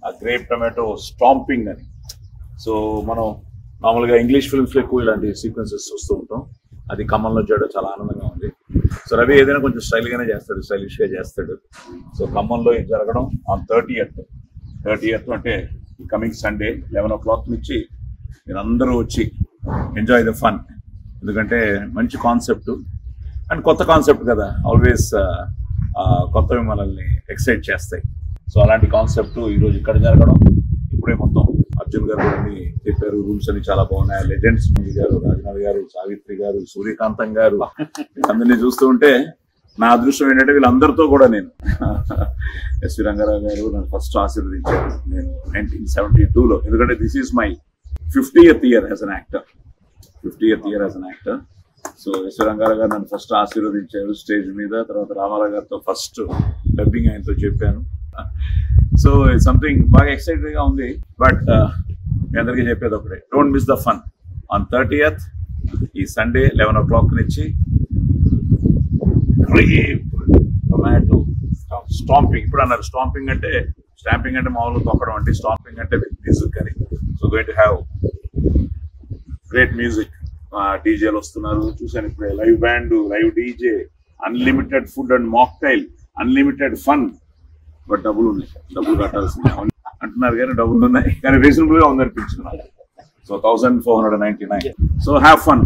ఆ grape tomato stamping అని. So మనం మామూలుగా ఇంగ్లీష్ ఫిల్మ్స్లో ఎక్కువ ఇలాంటి సీక్వెన్సెస్ చూస్తూ ఉంటాం. అది ఖమ్మంలో చేయడం చాలా ఆనందంగా ఉంది. సో రవి ఏదైనా కొంచెం స్టైల్గానే చేస్తాడు, స్టైలిష్గా చేస్తాడు. సో ఖమ్మంలో ఇది జరగడం ఆన్ 30th అంటే కమింగ్ సండే 11 o'clock నుంచి మీరు అందరూ వచ్చి ఎంజాయ్ ద ఫన్. ఎందుకంటే మంచి కాన్సెప్ట్ అండ్ కొత్త కాన్సెప్ట్ కదా, ఆల్వేస్ కొత్తవి మనల్ని ఎక్సైట్ చేస్తాయి. సో అలాంటి కాన్సెప్ట్ ఈరోజు ఇక్కడ జరగడం, ఇప్పుడే మొత్తం అర్జున్ గారు అన్ని చెప్పారు, రూమ్స్ అన్ని చాలా బాగున్నాయి. లెజెండ్స్ గారు, రాజనాథ్ గారు, సావిత్రి గారు, సూర్యకాంతం గారు, అందరినీ చూస్తూ ఉంటే నా అదృష్టం ఏంటంటే వీళ్ళందరితో కూడా నేను ఎస్వి రంగారావు గారు నన్ను ఫస్ట్ ఆశీర్వదించారు నేను 1972లో. ఎందుకంటే this is my 50th year as an actor. So S V Ranga Rao garu నన్ను ఫస్ట్ ఆశీర్వదించారు స్టేజ్ మీద. తర్వాత రామారావు గారితో ఫస్ట్ డబ్బింగ్ ఆయనతో చెప్పాను. సో సంథింగ్ బాగా ఎక్సైటెడ్ గా ఉంది. బట్ మీ అందరికీ చెప్పేది ఒకటే, don't miss the fun on 30th ఈ సండే 11 o'clock నుంచి. టొమాటో స్టాంపింగ్, ఇప్పుడు అన్నారు స్టాంపింగ్ అంటే స్టాంపింగ్ అంటే మామూలు తొక్కడం అంటే, స్టాంపింగ్ అంటే విత్ మ్యూజిక్ అని. So going to have great music. డీజేలు వస్తున్నారు చూసాను ఇప్పుడే, live band, live DJ, unlimited food and mocktail, unlimited fun. But డబ్బులు ఉన్నాయి, డబ్బులు కట్టాల్సిందే అంటున్నారు కానీ డబ్బులు ఉన్నాయి, కానీ రీజనబుల్ గా ఉందనిపించింది నాకు. సో 1499. So have fun.